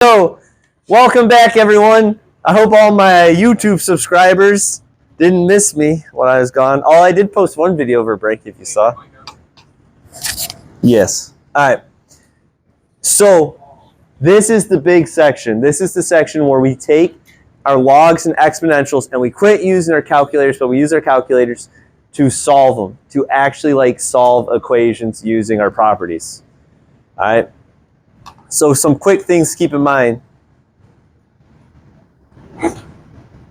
So, welcome back, everyone. I hope all my YouTube subscribers didn't miss me when I was gone. I did post one video over break, if you saw. Yes. All right. So, this is the big section. This is the section where we take our logs and exponentials and we quit using our calculators, but we use our calculators to solve them, to actually solve equations using our properties. All right. So some quick things to keep in mind.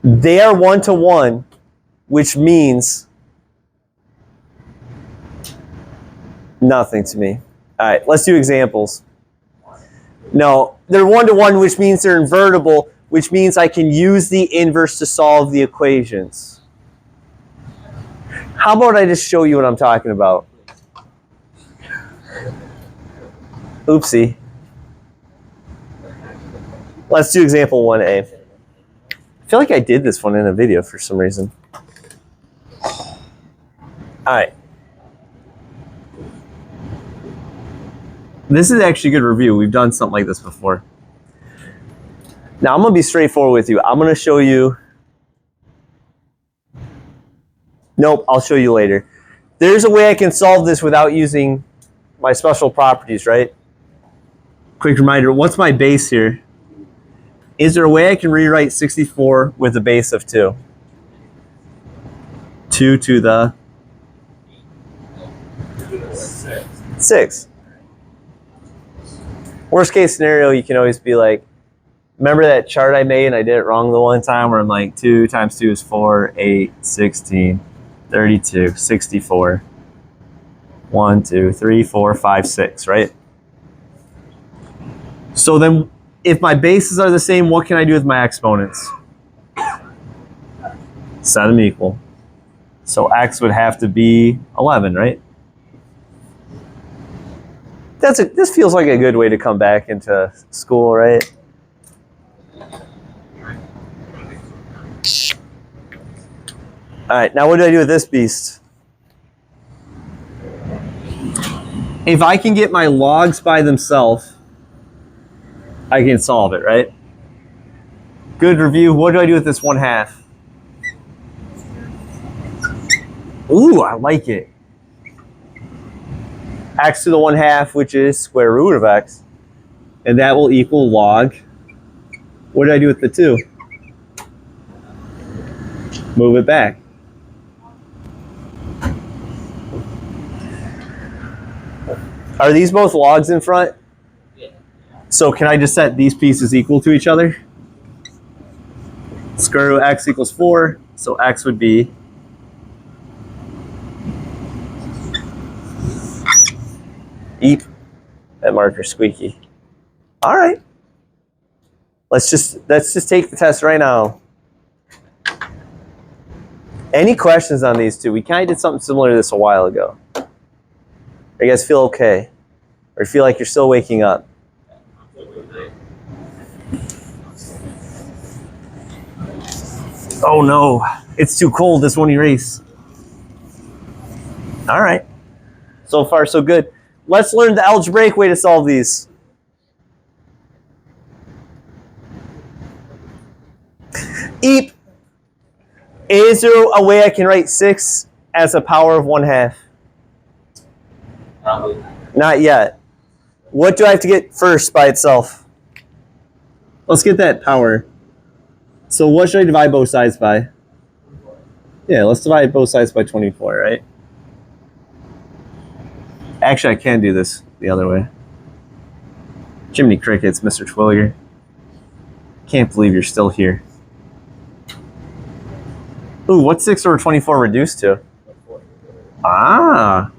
They are one-to-one, which means nothing to me. All right, let's do examples. No, they're one-to-one, which means they're invertible, which means I can use the inverse to solve the equations. How about I just show you what I'm talking about? Oopsie. Let's do example 1A. I feel like I did this one in a video for some reason. All right. This is actually a good review. We've done something like this before. Now, I'm going to be straightforward with you. I'm going to show you. Nope, I'll show you later. There's a way I can solve this without using my special properties, right? Quick reminder, what's my base here? Is there a way I can rewrite 64 with a base of 2? 2 to the 6. Worst case scenario, you can always be like, remember that chart I made and I did it wrong the one time where I'm like 2 times 2 is 4, 8, 16, 32, 64. 1, 2, 3, 4, 5, 6, right? So then if my bases are the same, what can I do with my exponents? Set them equal. So x would have to be 11, right? This feels like a good way to come back into school, right? All right, now what do I do with this beast? If I can get my logs by themselves, I can solve it, right? Good review. What do I do with this 1/2? Ooh, I like it. X to the 1/2, which is square root of x. And that will equal log. What do I do with the 2? Move it back. Are these both logs in front? So can I just set these pieces equal to each other? Square root of x equals 4, so x would be eep. That marker's squeaky. All right. Let's just take the test right now. Any questions on these two? We kind of did something similar to this a while ago. You guys feel okay? Or feel like you're still waking up? Oh no, it's too cold, this won't erase. All right, so far so good. Let's learn the algebraic way to solve these. Eep, is there a way I can write 6 as a power of 1/2? Probably. Not yet. What do I have to get first by itself? Let's get that power. So what should I divide both sides by? Yeah, let's divide both sides by 24, right? Actually, I can do this the other way. Jiminy Crickets, Mr. Twilliger. Can't believe you're still here. Ooh, what's 6 over 24 reduced to? Ah.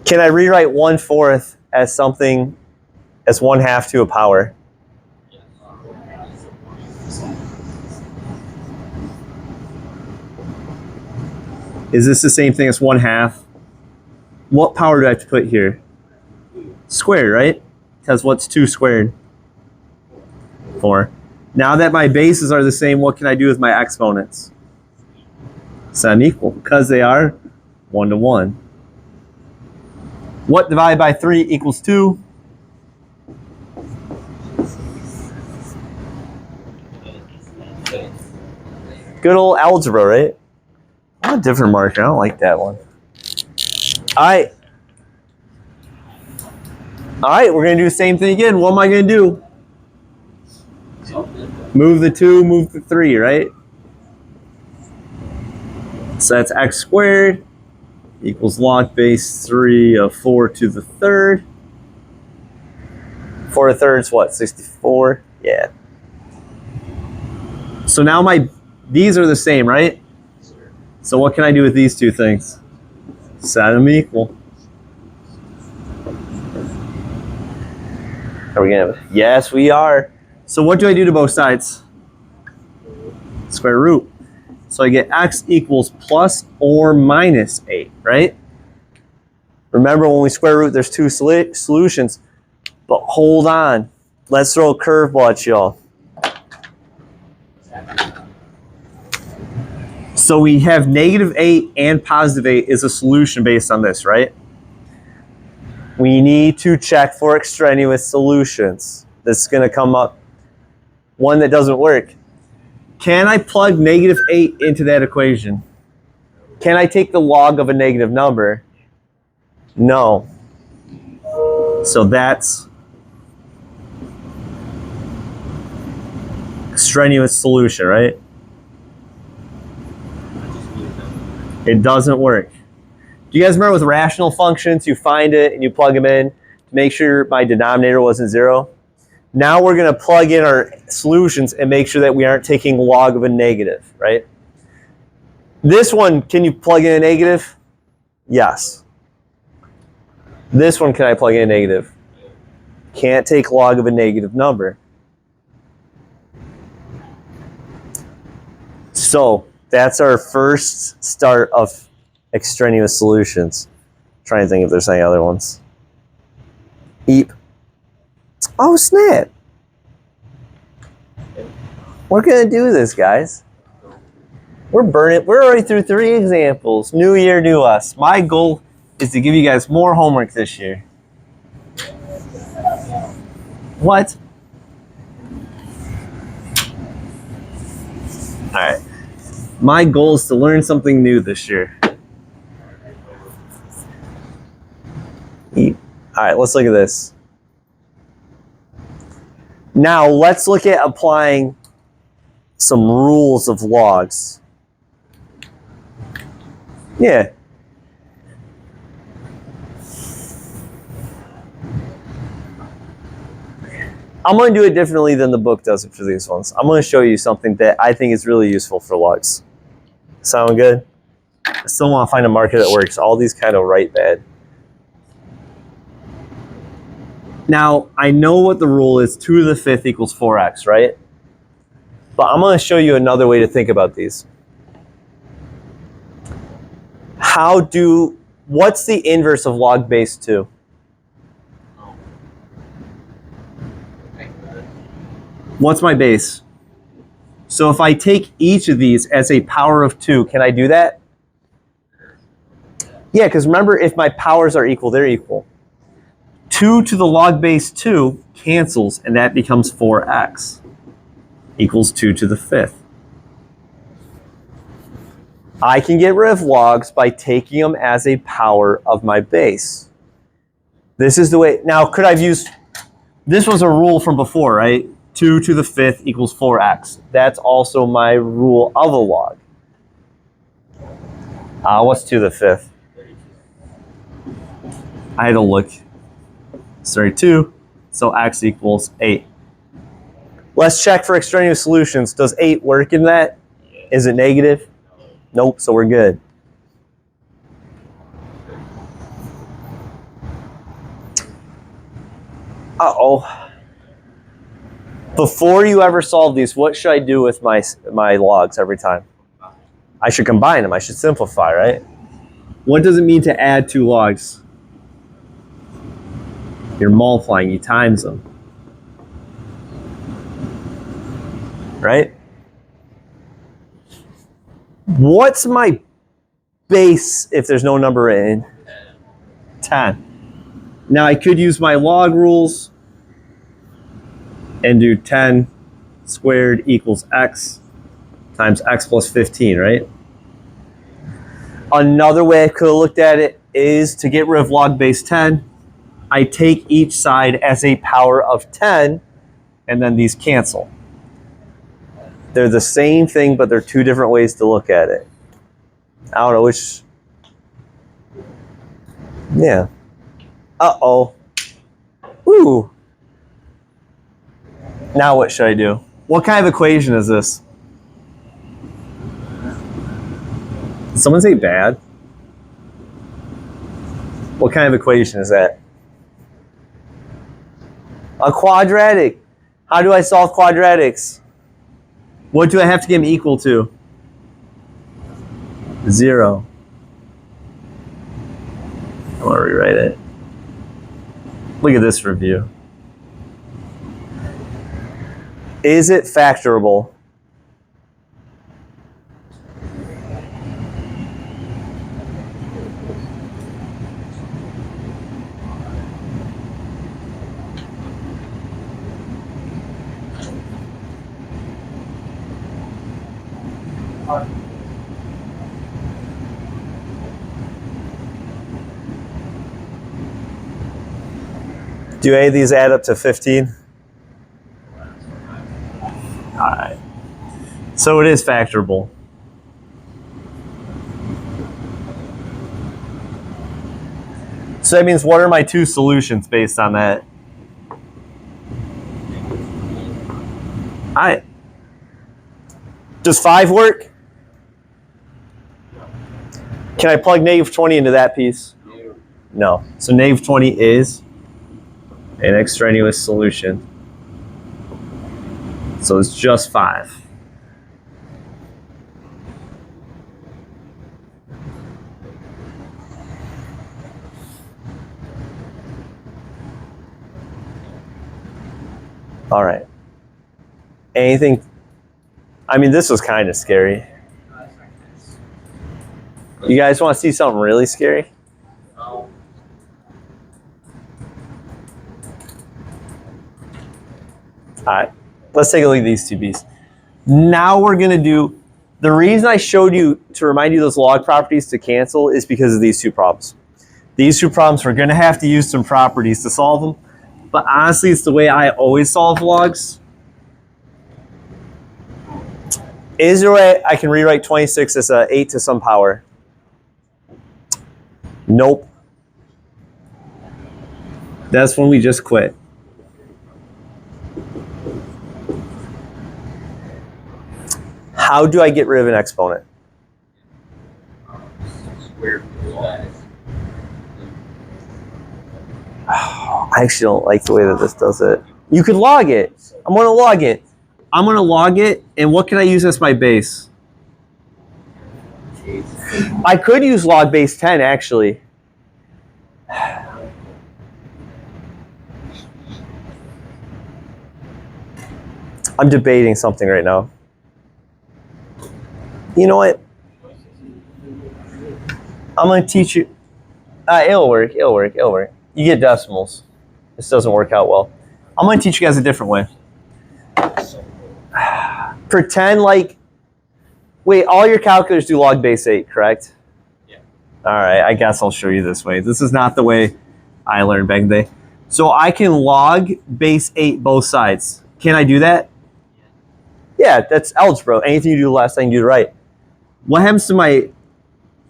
Can I rewrite 1/4 as something as 1/2 to a power? Is this the same thing as 1/2? What power do I have to put here? Squared, right? Because what's 2 squared? 4. Now that my bases are the same, what can I do with my exponents? Set them equal, because they are 1-to-1. What divided by 3 equals 2? Good old algebra, right? I want a different marker. I don't like that one. All right. All right, we're going to do the same thing again. What am I going to do? Move the 2, move the 3, right? So that's x squared equals log base 3 of 4 to the third. 4 to the third is what, 64? Yeah. So now these are the same, right? So what can I do with these two things? Set them equal. Are we gonna? Yes, we are. So what do I do to both sides? Square root. So I get x equals plus or minus 8, right? Remember when we square root, there's two solutions. But hold on. Let's throw a curveball at y'all. So we have -8 and +8 is a solution based on this, right? We need to check for extraneous solutions. This is going to come up. One that doesn't work. Can I plug -8 into that equation? Can I take the log of a negative number? No. So that's extraneous solution, right? It doesn't work. Do you guys remember with rational functions, you find it and you plug them in to make sure my denominator wasn't 0? Now we're going to plug in our solutions and make sure that we aren't taking log of a negative, right? This one, can you plug in a negative? Yes. This one, can I plug in a negative? Can't take log of a negative number. So that's our first start of extraneous solutions. Trying to think if there's any other ones. Eep. Oh, snap. We're going to do this, guys. We're burning. We're already through 3 examples. New year, new us. My goal is to give you guys more homework this year. What? All right. My goal is to learn something new this year. All right, let's look at this. Now, let's look at applying some rules of logs. Yeah. I'm going to do it differently than the book does it for these ones. I'm going to show you something that I think is really useful for logs. Sound good? I still want to find a marker that works. All these kind of write bad. Now, I know what the rule is. 2 to the 5th equals 4x, right? But I'm going to show you another way to think about these. What's the inverse of log base 2? What's my base? So if I take each of these as a power of 2, can I do that? Yeah, because remember, if my powers are equal, they're equal. 2 to the log base 2 cancels, and that becomes 4x equals 2 to the 5th. I can get rid of logs by taking them as a power of my base. This is the way. Now, could I have used, this was a rule from before, right? 2 to the 5th equals 4x. That's also my rule of a log. What's 2 to the 5th? I had to look. 32, so x equals 8. Let's check for extraneous solutions. Does 8 work in that? Is it negative? Nope, so we're good. Uh-oh. Before you ever solve these, what should I do with my logs every time? I should combine them. I should simplify, right? What does it mean to add 2 logs? You're multiplying, you times them. Right? What's my base if there's no number in? 10. Now I could use my log rules and do 10 squared equals x times x plus 15, right? Another way I could have looked at it is to get rid of log base 10, I take each side as a power of 10, and then these cancel. They're the same thing, but they're two different ways to look at it. I don't know which. Yeah. Uh-oh. Ooh. Now what should I do? What kind of equation is this? Did someone say bad? What kind of equation is that? A quadratic. How do I solve quadratics? What do I have to get them equal to? 0. I want to rewrite it. Look at this review. Is it factorable? Do any of these add up to 15? All right. So it is factorable. So that means what are my two solutions based on that? All right. Does 5 work? Can I plug negative 20 into that piece? No. So negative 20 is an extraneous solution. So it's just 5. All right. Anything? I mean, this was kind of scary. You guys want to see something really scary? All right. Let's take a look at these two B's. Now we're going to do, the reason I showed you to remind you those log properties to cancel is because of these two problems. These two problems, we're going to have to use some properties to solve them. But honestly, it's the way I always solve logs. Is there a way I can rewrite 26 as a 8 to some power? Nope. That's when we just quit. How do I get rid of an exponent? I actually don't like the way that this does it. You could log it. I'm going to log it. I'm going to log it, and what can I use as my base? I could use log base 10, actually. I'm debating something right now. You know what? I'm going to teach you. It'll work. You get decimals. This doesn't work out well. I'm going to teach you guys a different way. Pretend like, wait, all your calculators do log base 8, correct? Yeah. All right, I guess I'll show you this way. This is not the way I learned back in the day. So I can log base 8 both sides. Can I do that? Yeah, that's algebra. Anything you do left, I can do right. What happens to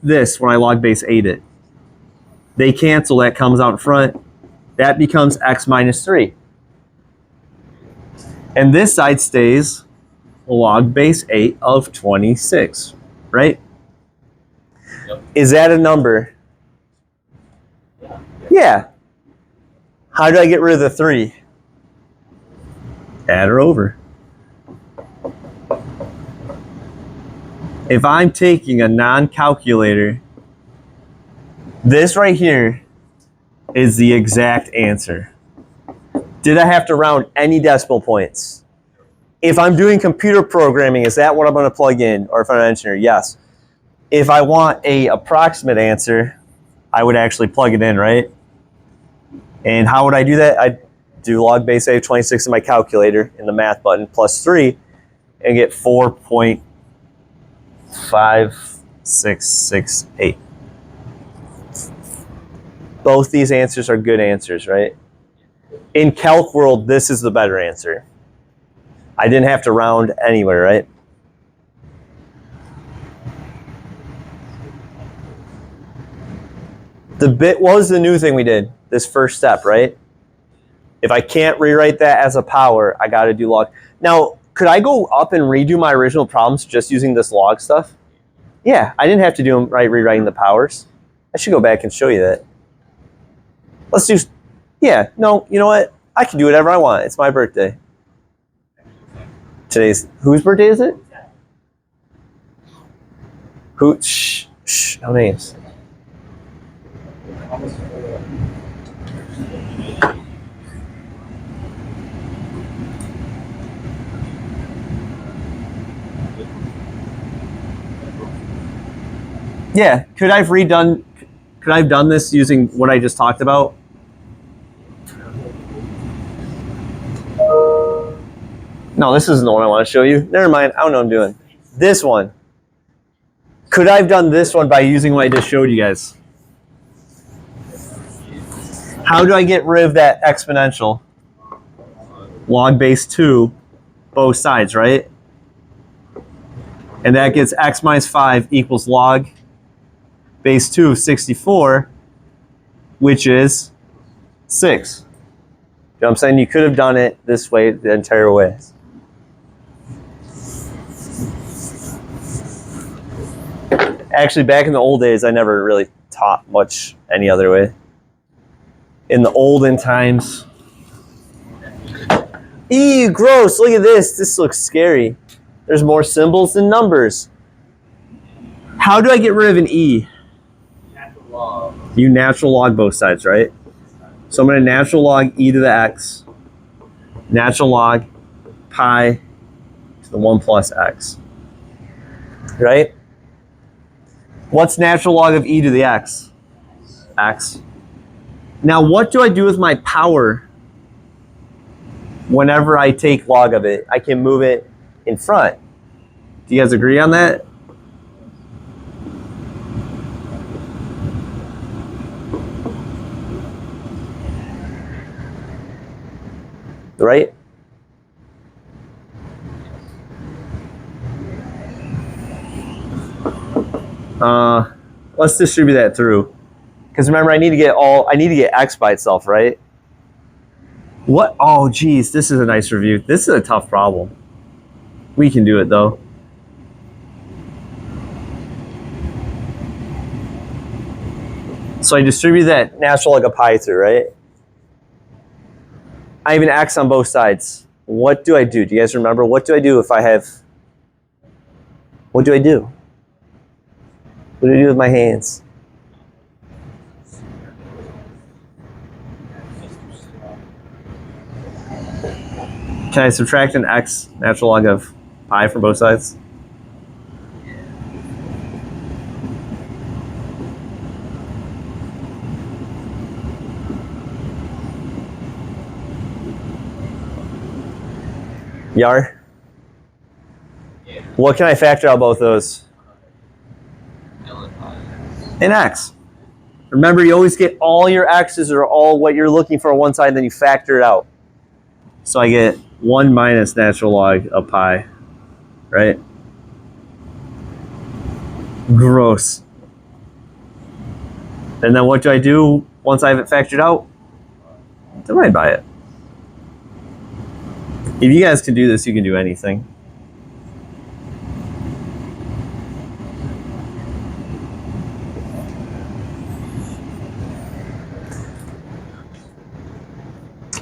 this when I log base 8 it? They cancel, that comes out in front. That becomes x minus 3. And this side stays log base 8 of 26, right? Yep. Is that a number? Yeah. How do I get rid of the 3? Add her over. If I'm taking a non-calculator, this right here is the exact answer. Did I have to round any decimal points? If I'm doing computer programming, is that what I'm going to plug in? Or if I'm an engineer, yes. If I want an approximate answer, I would actually plug it in, right? And how would I do that? I'd do log base 8 of 26 in my calculator in the math button plus 3 and get 4.0 5,668. Both these answers are good answers, right? In calc world, this is the better answer. I didn't have to round anywhere, right? What was the new thing we did? This first step, right? If I can't rewrite that as a power, I got to do log. Now, could I go up and redo my original problems just using this log stuff? Yeah, I didn't have to do them right rewriting the powers. I should go back and show you that. Let's do, yeah, no, you know what? I can do whatever I want. It's my birthday. Whose birthday is it? Who, no names. Yeah, could I have done this using what I just talked about? No, this isn't the one I want to show you. Never mind, I don't know what I'm doing. This one. Could I have done this one by using what I just showed you guys? How do I get rid of that exponential? Log base 2, both sides, right? And that gets x minus 5 equals log base 2 of 64, which is 6. You know what I'm saying? You could have done it this way the entire way. Actually, back in the old days, I never really taught much any other way. In the olden times. Ew, gross, look at this. This looks scary. There's more symbols than numbers. How do I get rid of an E? Natural log. You natural log both sides, right? So I'm going to natural log e to the x. Natural log pi to the 1 plus x. Right? What's natural log of e to the x? X. Now what do I do with my power whenever I take log of it? I can move it in front. Do you guys agree on that? Right? Let's distribute that through. Because remember, I need to get x by itself, right? What? Oh, geez, this is a nice review. This is a tough problem. We can do it, though. So I distribute that natural log of pi through, right? I have an x on both sides. What do I do? Do you guys remember? What do I do if I have... What do I do? What do I do with my hands? Can I subtract an x natural log of pi from both sides? Yar? What can I factor out both those? An x. Remember, you always get all your x's or all what you're looking for on one side, and then you factor it out. So I get 1 minus natural log of pi, right? Gross. And then what do I do once I have it factored out? Divide by it. If you guys can do this, you can do anything.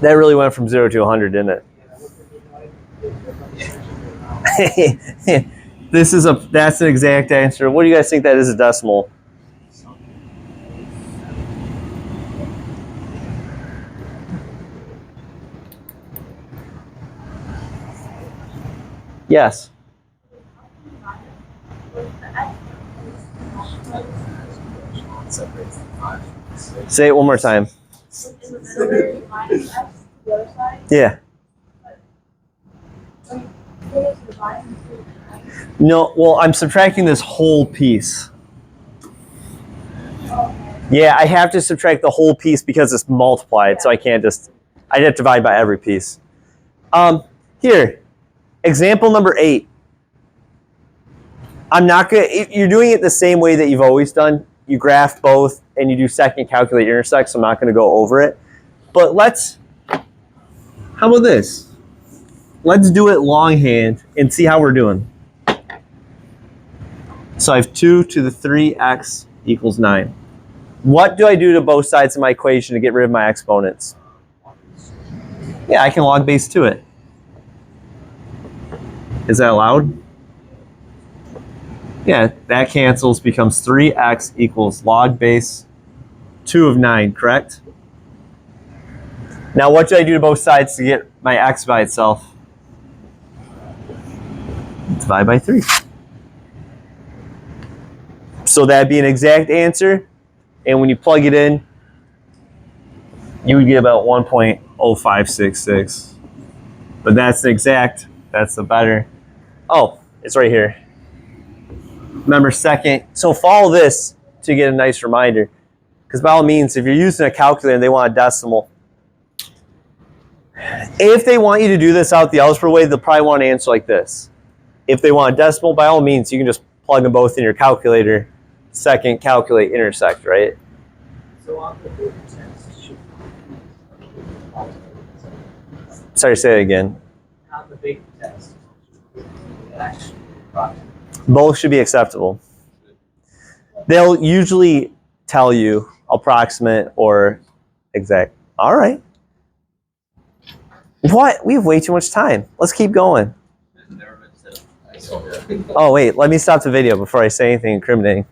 That really went from 0 to 100, didn't it? That's an exact answer. What do you guys think that is a decimal? Yes. Say it one more time. Yeah. No, well, I'm subtracting this whole piece. Yeah, I have to subtract the whole piece because it's multiplied, so I can't just, I'd have to divide by every piece. Here, example number 8. I'm not gonna, you're doing it the same way that you've always done. You graph both and you do second calculate intersect, so I'm not gonna go over it. But how about this? Let's do it longhand and see how we're doing. So I have 2 to the 3x equals 9. What do I do to both sides of my equation to get rid of my exponents? Yeah, I can log base 2 it. Is that allowed? Yeah, that cancels, becomes 3x equals log base 2 of 9, correct? Now what do I do to both sides to get my x by itself? Divide by 3. So that'd be an exact answer, and when you plug it in, you would get about 1.0566. But that's the exact, that's the better. Oh, it's right here. Remember second, so follow this to get a nice reminder. Because by all means, if you're using a calculator and they want a decimal, if they want you to do this out the algebra way, they'll probably want to answer like this. If they want a decimal, by all means, you can just plug them both in your calculator, second calculate intersect, right? So on the big test, Sorry, say it again. on the big test, actually, Both should be acceptable. They'll usually tell you approximate or exact. All right. What? We have way too much time. Let's keep going. Oh, wait. Let me stop the video before I say anything incriminating.